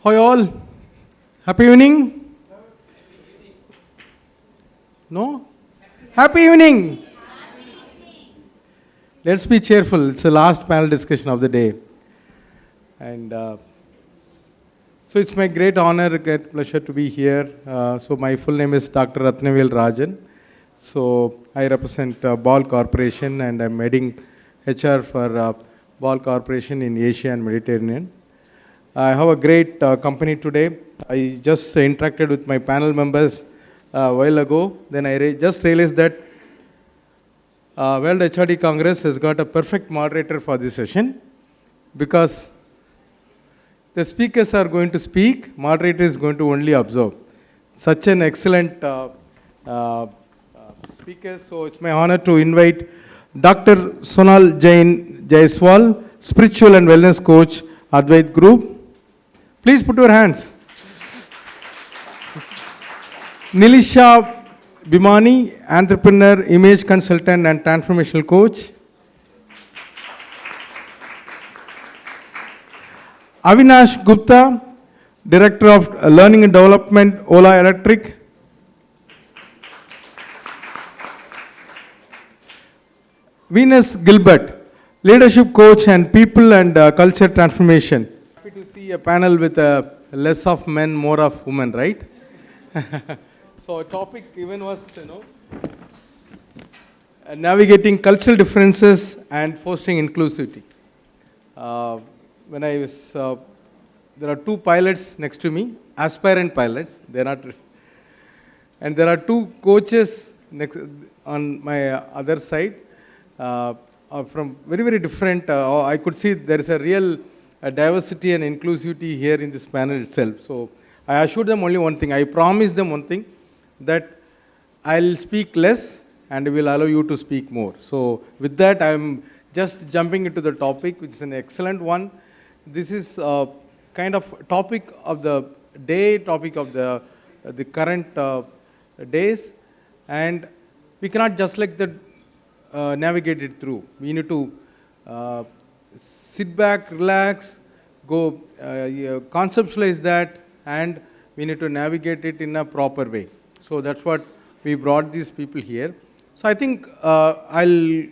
Hi all. Happy evening? No? Happy evening. Let's be cheerful. It's the last panel discussion of the day. And so it's my great honor, great pleasure to be here. So my full name is Dr. Ratnavel Rajan. So I represent Ball Corporation and I'm heading HR for Ball Corporation in Asia and Mediterranean. I have a great company today. I just interacted with my panel members a while ago. Then I just realized that World HRD Congress has got a perfect moderator for this session because the speakers are going to speak, moderator is going to only observe. Such an excellent speaker. So it's my honor to invite Dr. Sonal Jain Jaiswal, Spiritual and Wellness Coach, Advait Group. Please put your hands. Nilisha Bhimani, entrepreneur, image consultant and transformational coach. Avinash Gupta, Director of Learning and Development, Ola Electric. Venus Gilbert, Leadership Coach and People and Culture Transformation. Happy to see a panel with less of men, more of women, right? So a topic even was, navigating cultural differences and fostering inclusivity. When I was, there are two pilots next to me, aspirant pilots. They're not, and there are two coaches next on my other side, from very, very different. I could see there is a real diversity and inclusivity here in this panel itself. So I assured them only one thing. I promised them one thing, that I'll speak less and will allow you to speak more. So with that, I'm just jumping into the topic, which is an excellent one. This is kind of topic of the day, topic of the current days, and we cannot just like that navigate it through. We need to sit back, relax, go conceptualize that, and we need to navigate it in a proper way. So that's what we brought these people here. So I think I'll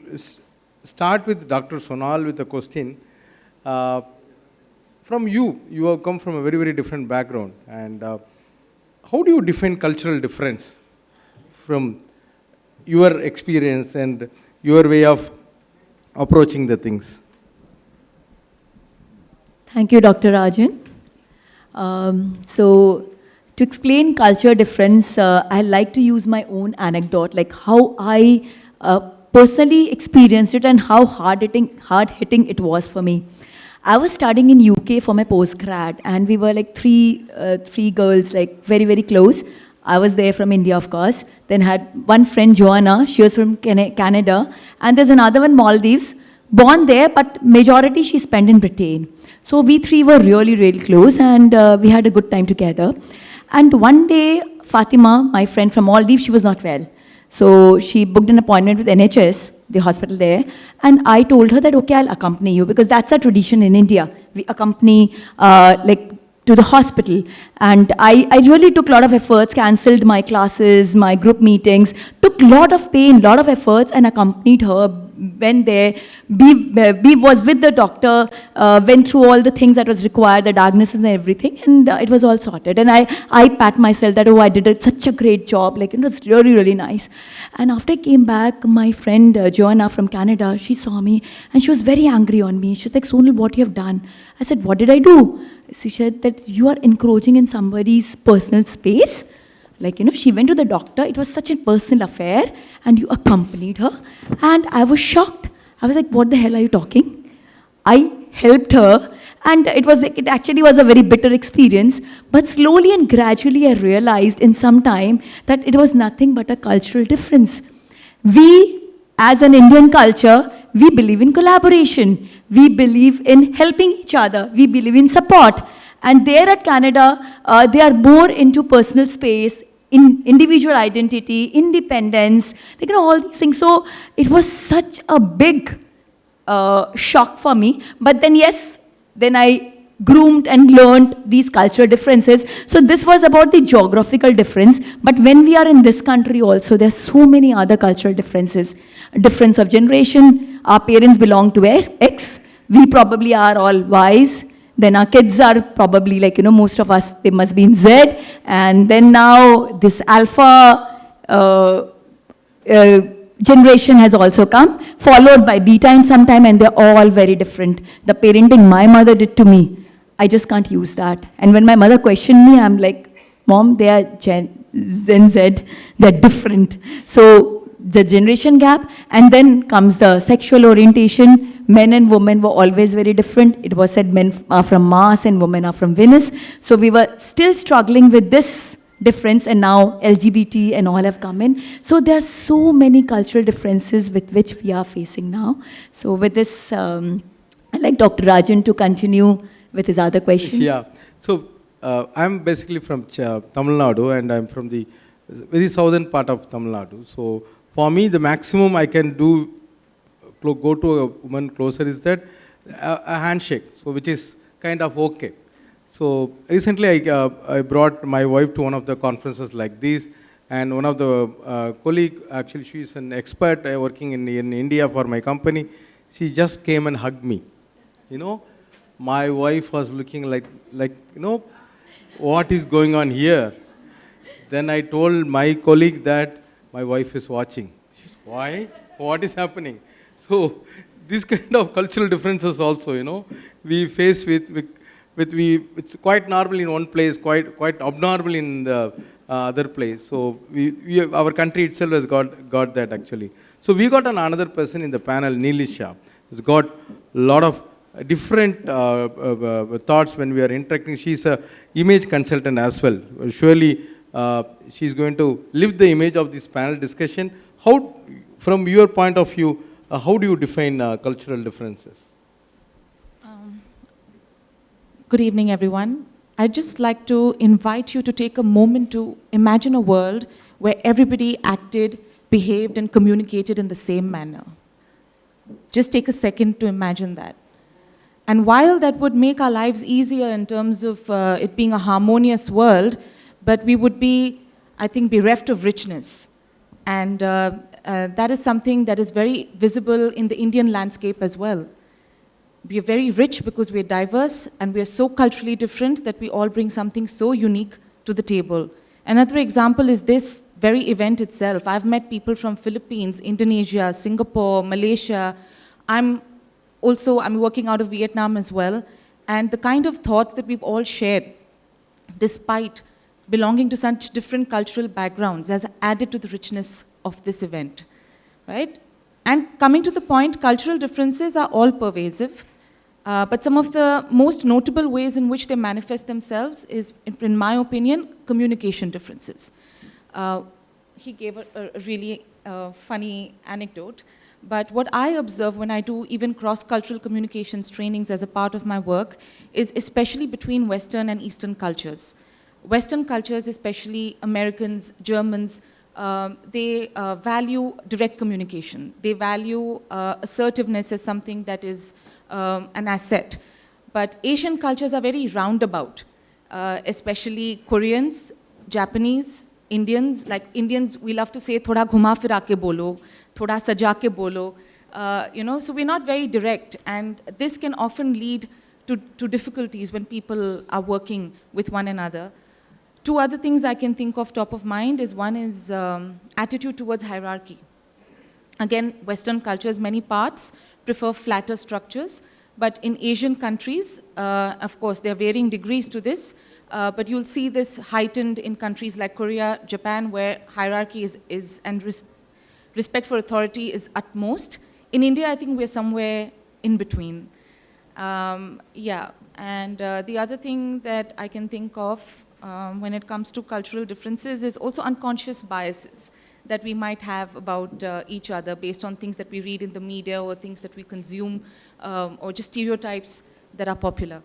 start with Dr. Sonal with a question. From you have come from a very, very different background. And how do you define cultural difference from your experience and your way of approaching the things? Thank you, Dr. Rajan. So to explain culture difference, I like to use my own anecdote, like how I personally experienced it and how hard-hitting it was for me. I was studying in UK for my postgrad, and we were like three girls, like very, very close. I was there from India, of course. Then had one friend, Joanna, she was from Canada. And there's another one, Maldives, born there, but majority she spent in Britain. So we three were really, really close, and we had a good time together. And one day, Fatima, my friend from Maldives, she was not well. So she booked an appointment with NHS, the hospital there, and I told her that, okay, I'll accompany you, because that's a tradition in India. We accompany, to the hospital. And I really took a lot of efforts, cancelled my classes, my group meetings, took a lot of pain, lot of efforts, and accompanied her, went there, B was with the doctor, went through all the things that was required, the diagnosis and everything, and it was all sorted. And I pat myself that, oh, I did such a great job, like it was really, really nice. And after I came back, my friend Joanna from Canada, she saw me, and she was very angry on me. She's like, Sonal, what you have done? I said, what did I do? She said that you are encroaching in somebody's personal space. Like, she went to the doctor. It was such a personal affair, and you accompanied her. And I was shocked. I was like, what the hell are you talking? I helped her, and it actually was a very bitter experience. But slowly and gradually, I realized in some time that it was nothing but a cultural difference. We, as an Indian culture, we believe in collaboration. We believe in helping each other. We believe in support. And there at Canada, they are more into personal space, in individual identity, independence, all these things. So it was such a big shock for me. But then, yes, then I groomed and learned these cultural differences. So this was about the geographical difference. But when we are in this country also, there are so many other cultural differences. Difference of generation. Our parents belong to X. We probably are all Ys. Then our kids are probably like, most of us, they must be in Z. And then now this alpha generation has also come, followed by beta in some time, and they're all very different. The parenting my mother did to me, I just can't use that. And when my mother questioned me, I'm like, Mom, they are Gen Z, they're different. So the generation gap, and then comes the sexual orientation. Men and women were always very different. It was said men are from Mars and women are from Venus. So we were still struggling with this difference, and now LGBT and all have come in. So there are so many cultural differences with which we are facing now. So with this, I'd like Dr. Rajan to continue with his other questions. Yeah. So I'm basically from Tamil Nadu, and I'm from the very southern part of Tamil Nadu. So for me, the maximum I can do, go to a woman closer, is that a handshake, so which is kind of okay. So recently I brought my wife to one of the conferences like this, and one of the colleague, actually she is an expert working in India for my company, she just came and hugged me. My wife was looking like what is going on here? Then I told my colleague that my wife is watching. She said, why? What is happening? So this kind of cultural differences also, we face it's quite normal in one place, quite abnormal in the other place. So our country itself has got that actually. So we got another person in the panel, Nilisha, who's got a lot of different thoughts when we are interacting. She's a image consultant as well. Surely she's going to lift the image of this panel discussion. How, from your point of view, how do you define cultural differences? Good evening, everyone. I'd just like to invite you to take a moment to imagine a world where everybody acted, behaved, and communicated in the same manner. Just take a second to imagine that. And while that would make our lives easier in terms of it being a harmonious world, but we would be, I think, bereft of richness. And that is something that is very visible in the Indian landscape as well. We are very rich because we are diverse, and we are so culturally different that we all bring something so unique to the table. Another example is this very event itself. I've met people from Philippines, Indonesia, Singapore, Malaysia. I'm working out of Vietnam as well. And the kind of thoughts that we've all shared, despite belonging to such different cultural backgrounds, has added to the richness of this event, right? And coming to the point, cultural differences are all pervasive. But some of the most notable ways in which they manifest themselves is, in my opinion, communication differences. He gave a really funny anecdote, but what I observe when I do even cross-cultural communications trainings as a part of my work is especially between Western and Eastern cultures. Western cultures, especially Americans, Germans, they value direct communication. They value assertiveness as something that is an asset. But Asian cultures are very roundabout, especially Koreans, Japanese, Indians. Like Indians, we love to say, thoda ghuma fira ke bolo, thoda saja ke bolo. So we're not very direct. And this can often lead to difficulties when people are working with one another. Two other things I can think of top of mind is one is attitude towards hierarchy. Again, Western cultures, many parts prefer flatter structures, but in Asian countries, of course, there are varying degrees to this, but you'll see this heightened in countries like Korea, Japan, where hierarchy is and respect for authority is utmost. In India, I think we're somewhere in between. And the other thing that I can think of when it comes to cultural differences is also unconscious biases that we might have about each other based on things that we read in the media or things that we consume or just stereotypes that are popular.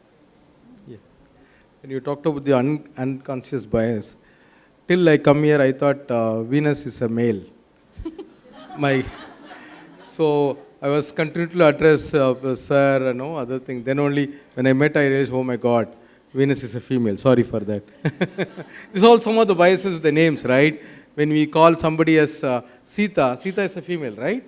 Yeah. When you talked about the unconscious bias, till I come here, I thought Venus is a male. So I was continuing to address sir and other things. Then only when I met, I realized, oh my God, Venus is a female. Sorry for that. This is all some of the biases with the names, right? When we call somebody as Sita, Sita is a female, right?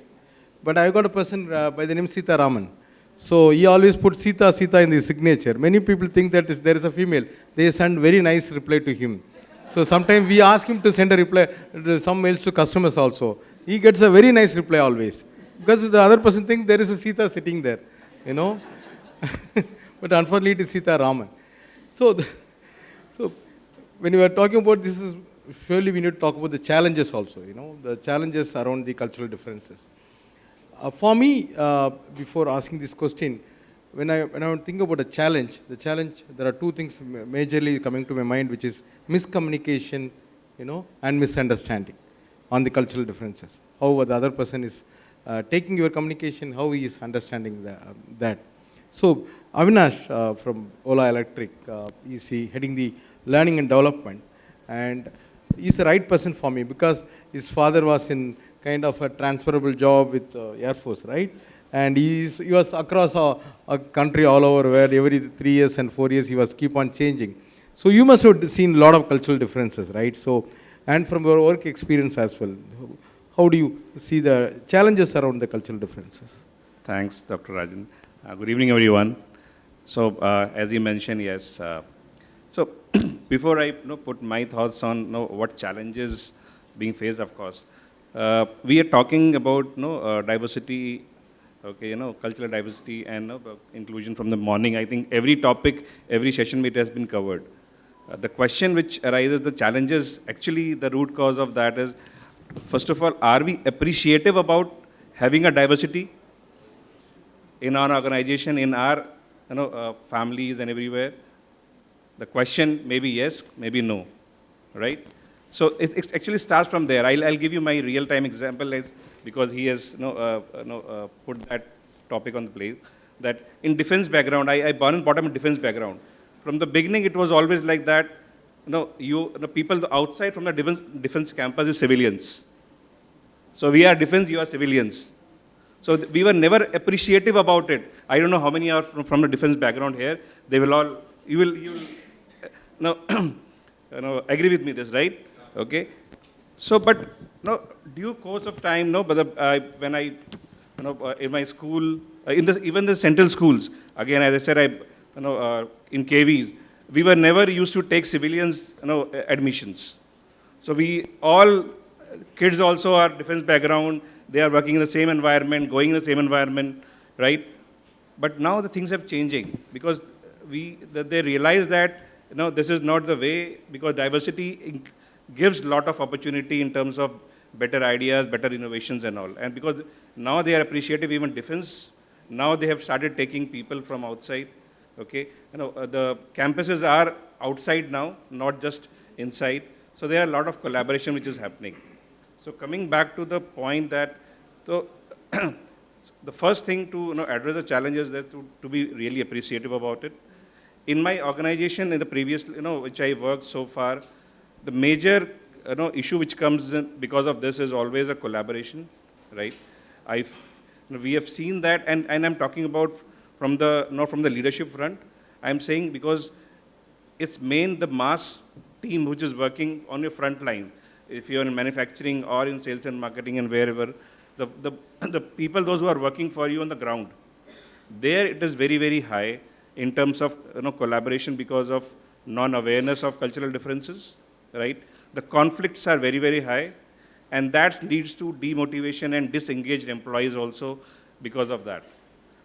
But I got a person by the name Sita Raman. So he always put Sita, Sita in the signature. Many people think that there is a female. They send very nice reply to him. So sometimes we ask him to send a reply, some mails to customers also. He gets a very nice reply always. Because the other person thinks there is a Sita sitting there, you know. But unfortunately it is Sita Raman. So, so when we are talking about this, surely we need to talk about the challenges also, you know, the challenges around the cultural differences. For me, before asking this question, when I think about a challenge, there are two things majorly coming to my mind, which is miscommunication, you know, and misunderstanding on the cultural differences. How the other person is taking your communication, how he is understanding that. So Avinash from Ola Electric, is heading the learning and development, and he's the right person for me because his father was in kind of a transferable job with Air Force, right? And he was across a country all over where every 3 years and 4 years he was keep on changing. So you must have seen a lot of cultural differences, right? So, and from your work experience as well, how do you see the challenges around the cultural differences? Thanks, Dr. Rajan. Good evening, everyone. So, as you mentioned, yes. So, before I put my thoughts on what challenges being faced, of course, we are talking about diversity, okay, cultural diversity and inclusion from the morning. I think every topic, every session it has been covered. The question which arises, the challenges, actually the root cause of that is, first of all, are we appreciative about having a diversity in our organization, in our families and everywhere? The question may be yes, maybe no, right? So it actually starts from there. I'll give you my real-time example because he has put that topic on the plate. That in defense background, I born and bottom in defense background. From the beginning, it was always like that. People outside from the defense campus is civilians. So we are defense, you are civilians. So we were never appreciative about it. I don't know how many are from the defense background here. They will all, you will agree with me this, right? Okay. So, but due course of time, when I, in my school, even the central schools, again, as I said, in KVs, we were never used to take civilians, admissions. So we all, kids also are defense background, they are working in the same environment, going in the same environment, right? But now the things have changing because they realize that, this is not the way because diversity gives a lot of opportunity in terms of better ideas, better innovations and all. And because now they are appreciative, even defense, now they have started taking people from outside, okay? The campuses are outside now, not just inside. So there are a lot of collaboration which is happening. So coming back to the point that, so the first thing to address the challenge is that to be really appreciative about it. In my organization, in the previous, which I worked so far, the major issue which comes in because of this is always a collaboration, right? We have seen that, and I'm talking about from the, not from the leadership front. I'm saying because it's the mass team which is working on your front line. If you're in manufacturing or in sales and marketing and wherever, the people, those who are working for you on the ground, there it is very, very high in terms of collaboration because of non-awareness of cultural differences, right? The conflicts are very, very high, and that leads to demotivation and disengaged employees also because of that.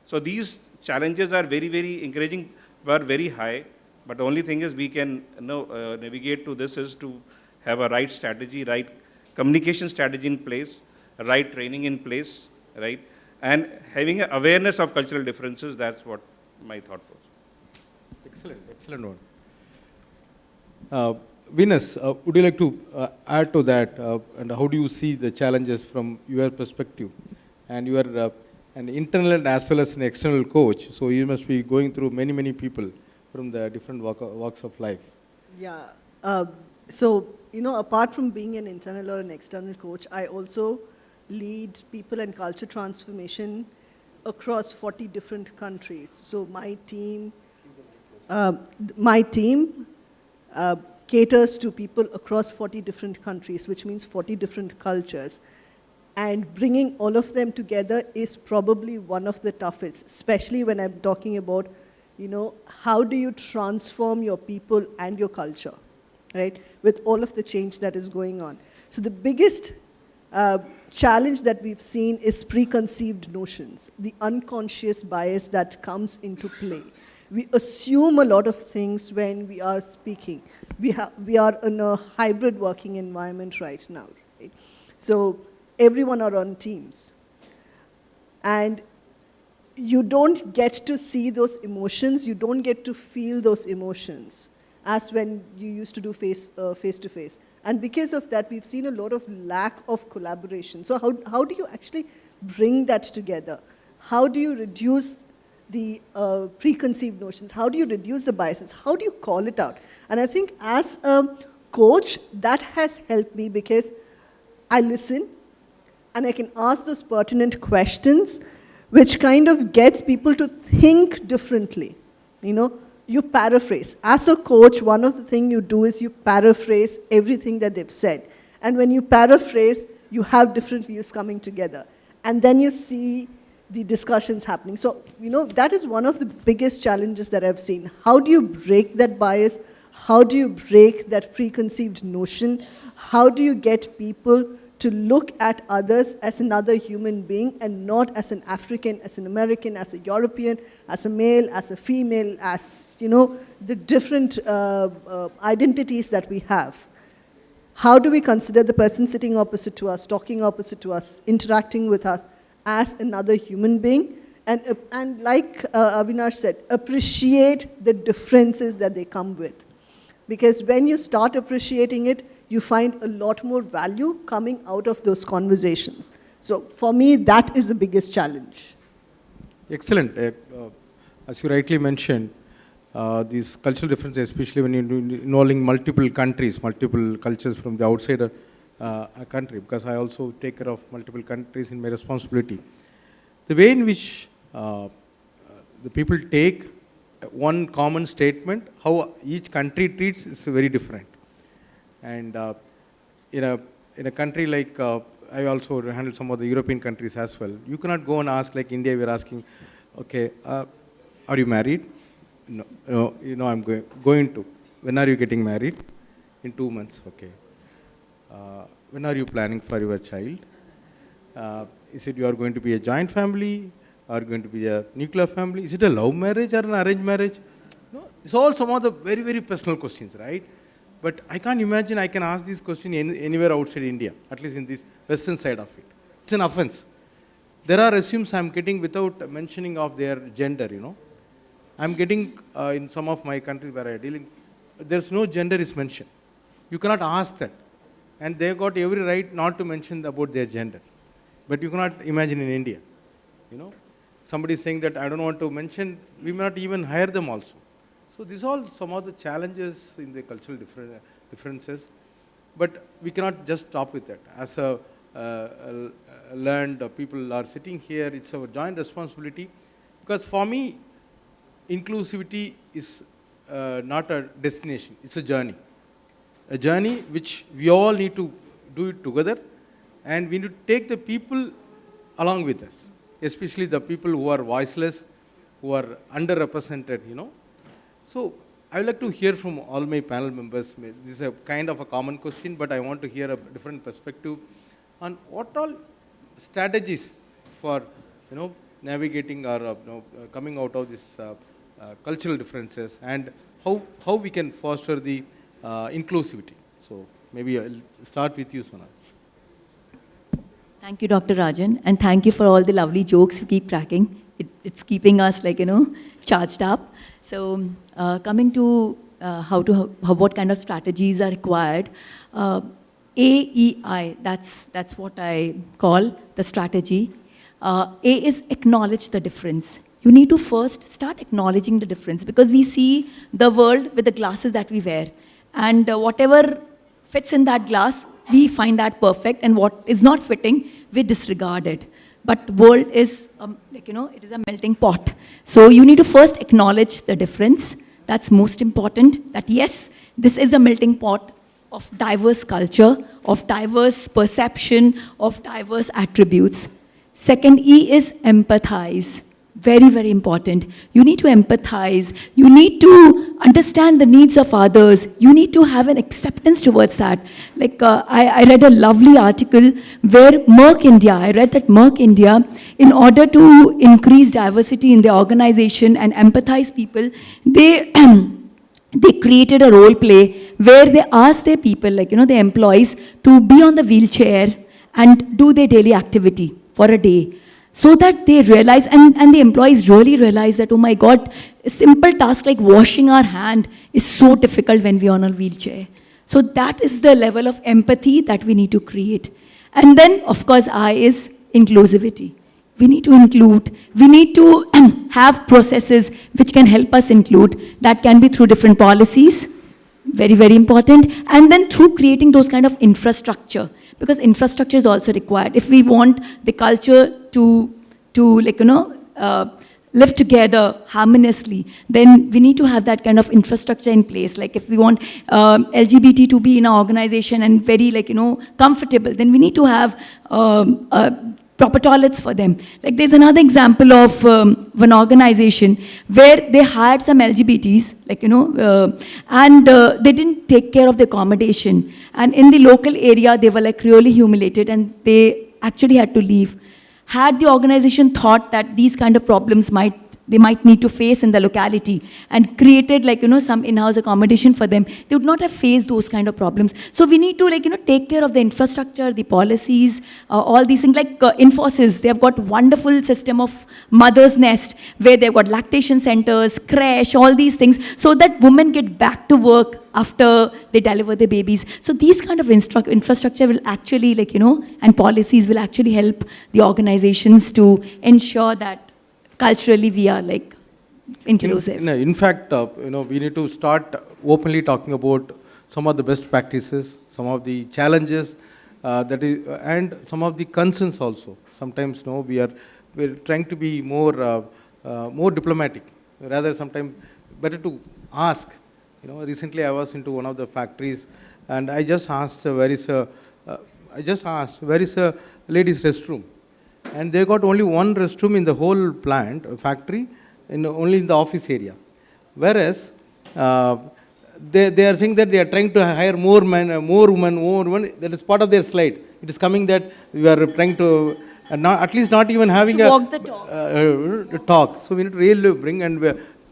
So these challenges are very, very encouraging, were very high, but the only thing is we can navigate to this is to have a right strategy, right communication strategy in place, right training in place, right? And having an awareness of cultural differences, that's what my thought was. Excellent, excellent one. Venus, would you like to add to that, and how do you see the challenges from your perspective? And you are an internal as well as an external coach, so you must be going through many, many people from the different walks of life. Yeah. So, apart from being an internal or an external coach, I also lead people and culture transformation across 40 different countries. So my team caters to people across 40 different countries, which means 40 different cultures. And bringing all of them together is probably one of the toughest, especially when I'm talking about, how do you transform your people and your culture, right, with all of the change that is going on. So the biggest challenge that we've seen is preconceived notions, the unconscious bias that comes into play. We assume a lot of things when we are speaking. We are in a hybrid working environment right now, right? So everyone are on teams. And you don't get to see those emotions, you don't get to feel those emotions as when you used to do face-to-face. And because of that, we've seen a lot of lack of collaboration. So how do you actually bring that together? How do you reduce the preconceived notions? How do you reduce the biases? How do you call it out? And I think as a coach, that has helped me because I listen and I can ask those pertinent questions, which kind of gets people to think differently. You paraphrase. As a coach, one of the things you do is you paraphrase everything that they've said. And when you paraphrase, you have different views coming together. And then you see the discussions happening. So, that is one of the biggest challenges that I've seen. How do you break that bias? How do you break that preconceived notion? How do you get people to look at others as another human being and not as an African, as an American, as a European, as a male, as a female, as, the different identities that we have? How do we consider the person sitting opposite to us, talking opposite to us, interacting with us as another human being? And like Avinash said, appreciate the differences that they come with. Because when you start appreciating it, you find a lot more value coming out of those conversations. So for me, that is the biggest challenge. Excellent. As you rightly mentioned, these cultural differences, especially when you're involving multiple countries, multiple cultures from the outside a country, because I also take care of multiple countries in my responsibility. The way in which the people take one common statement, how each country treats is very different. And in a country like, I also handle some of the European countries as well. You cannot go and ask, like India, we're asking, okay, are you married? No, I'm going to. When are you getting married? In 2 months, okay. When are you planning for your child? Is it you are going to be a joint family? Are you going to be a nuclear family? Is it a love marriage or an arranged marriage? No, it's all some of the very, very personal questions, right? But I can't imagine I can ask this question anywhere outside India, at least in this western side of it. It's an offense. There are resumes I'm getting without mentioning of their gender, I'm getting in some of my countries where I'm dealing, there's no gender is mentioned. You cannot ask that. And they've got every right not to mention about their gender. But you cannot imagine in India, somebody saying that I don't want to mention, we may not even hire them also. So these are all some of the challenges in the cultural differences, but we cannot just stop with that. As a learned people are sitting here, it's our joint responsibility, because for me, inclusivity is not a destination, it's a journey. A journey which we all need to do it together, and we need to take the people along with us, especially the people who are voiceless, who are underrepresented, So I would like to hear from all my panel members. This is a kind of a common question, but I want to hear a different perspective on what all strategies for navigating or coming out of this cultural differences, and how we can foster the inclusivity. So maybe I'll start with you, Sonal. Thank you, Dr. Rajan, and thank you for all the lovely jokes you keep cracking. It's keeping us charged up. So coming to what kind of strategies are required, AEI, that's what I call the strategy. A is acknowledge the difference. You need to first start acknowledging the difference, because we see the world with the glasses that we wear. And whatever fits in that glass, we find that perfect, and what is not fitting, we disregard it. But world is, it is a melting pot. So you need to first acknowledge the difference. That's most important, that yes, this is a melting pot of diverse culture, of diverse perception, of diverse attributes. Second E is empathize. Very, very important. You need to empathize. You need to understand the needs of others. You need to have an acceptance towards that. Like, I read a lovely article where Merck India, I read that Merck India, in order to increase diversity in their organization and empathize people, they, they created a role play where they asked their people, their employees, to be on the wheelchair and do their daily activity for a day. So that they realize, and the employees really realize that, oh my God, a simple task like washing our hand is so difficult when we're on a wheelchair. So that is the level of empathy that we need to create. And then, of course, I is inclusivity. We need to include, we need to have processes which can help us include. That can be through different policies, very, very important, and then through creating those kind of infrastructure, because infrastructure is also required. If we want the culture to live together harmoniously, then we need to have that kind of infrastructure in place. Like if we want LGBT to be in our organization and very comfortable, then we need to have proper toilets for them. Like there's another example of one organization where they hired some LGBTs, and they didn't take care of the accommodation. And in the local area, they were really humiliated and they actually had to leave. Had the organization thought that these kind of problems they might need to face in the locality and created some in-house accommodation for them, they would not have faced those kind of problems. So we need to take care of the infrastructure, the policies, all these things. Like Infosys, they have got wonderful system of mother's nest where they've got lactation centers, creche, all these things, so that women get back to work after they deliver their babies. So these kind of infrastructure will actually and policies will actually help the organizations to ensure that culturally we are inclusive. In fact, we need to start openly talking about some of the best practices, some of the challenges, and some of the concerns also. Sometimes we're trying to be more diplomatic. Rather, sometimes better to ask. Recently I was into one of the factories, and I just asked where is a ladies' restroom. And they got only one restroom in the whole plant, factory, only in the office area. Whereas, they are saying that they are trying to hire more men, more women. That is part of their slide. It is coming that we are trying to, at least not even having to walk the talk. Talk. So we need to really bring, and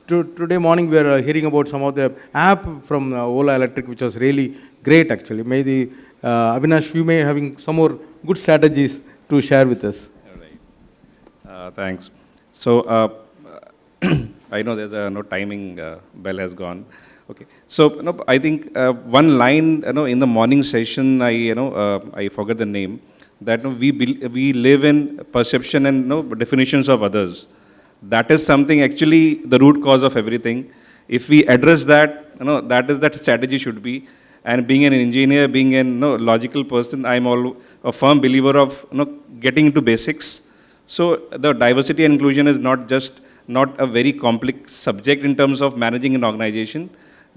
today morning we are hearing about some of the app from Ola Electric, which was really great actually. Maybe, Avinash, you may having some more good strategies to share with us. Thanks. So, I know there's no timing, bell has gone. Okay. So, I think one line, in the morning session, I forgot the name, that we live in perception and definitions of others. That is something actually the root cause of everything. If we address that, that strategy should be. And being an engineer, being a logical person, I'm a firm believer of getting into basics. So the diversity and inclusion is not a very complex subject in terms of managing an organization.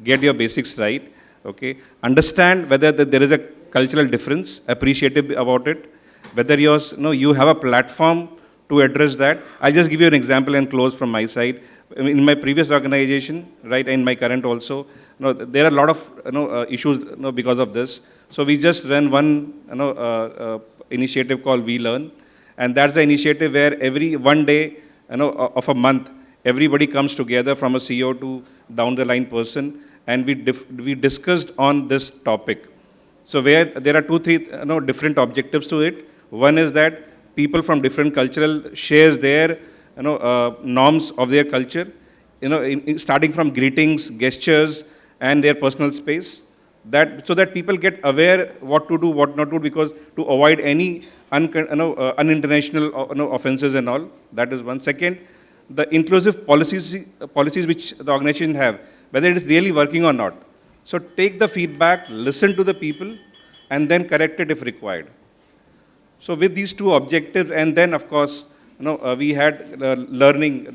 Get your basics right, okay? Understand whether there is a cultural difference, appreciative about it, whether you have a platform to address that. I'll just give you an example and close from my side. In my previous organization, right, and my current also, there are a lot of issues because of this. So we just ran one initiative called We Learn. And that's the initiative where every one day of a month, everybody comes together from a CEO to down the line person, and we discussed on this topic. So where there are 2-3 different objectives to it. One is that people from different cultural shares their norms of their culture, starting from greetings, gestures, and their personal space. So that people get aware what to do, what not to do, because to avoid any unintentional offenses and all. That is one. Second, the inclusive policies which the organization have, whether it is really working or not. So take the feedback, listen to the people, and then correct it if required. So with these two objectives, and then of course, we had learning,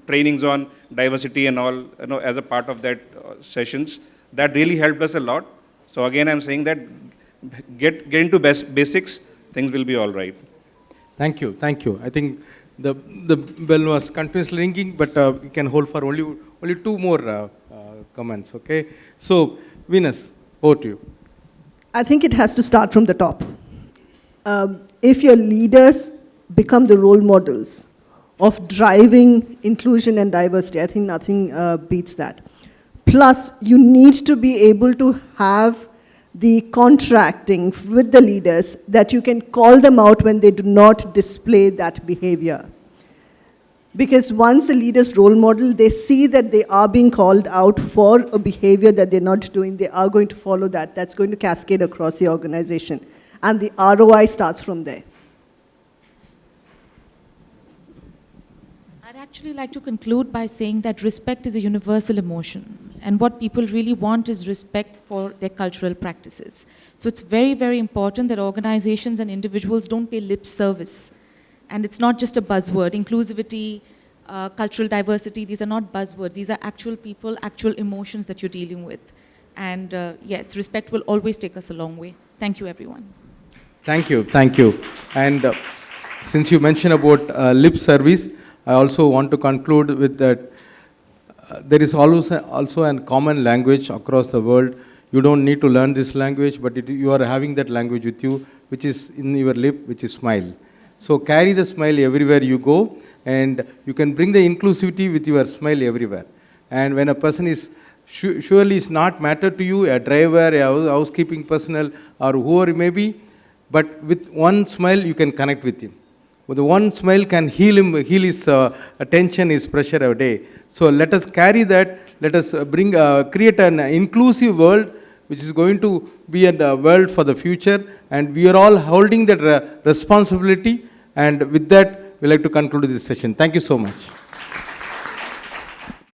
trainings on diversity and all, as a part of that sessions. That really helped us a lot. So again, I'm saying that get into basics, things will be all right. Thank you, thank you. I think the bell was continuously ringing, but we can hold for only two more comments, okay? So, Venus, over to you. I think it has to start from the top. If your leaders become the role models of driving inclusion and diversity, I think nothing beats that. Plus, you need to be able to have the contracting with the leaders that you can call them out when they do not display that behavior. Because once a leader's role model, they see that they are being called out for a behavior that they're not doing, they are going to follow that. That's going to cascade across the organization. And the ROI starts from there. I'd actually like to conclude by saying that respect is a universal emotion. And what people really want is respect for their cultural practices. So it's very, very important that organizations and individuals don't pay lip service. And it's not just a buzzword. Inclusivity, cultural diversity, these are not buzzwords. These are actual people, actual emotions that you're dealing with. And yes, respect will always take us a long way. Thank you, everyone. Thank you, thank you. And since you mentioned about lip service, I also want to conclude with that there is also a common language across the world. You don't need to learn this language, but you are having that language with you, which is in your lip, which is smile. So carry the smile everywhere you go, and you can bring the inclusivity with your smile everywhere. And when a person is surely is not matter to you, a driver, a housekeeping personnel, or whoever it may be, but with one smile you can connect with him. With one smile can heal him, heal his tension, his pressure a day. So let us carry that. Let us create an inclusive world, which is going to be a world for the future. And we are all holding that responsibility. And with that, we like to conclude this session. Thank you so much.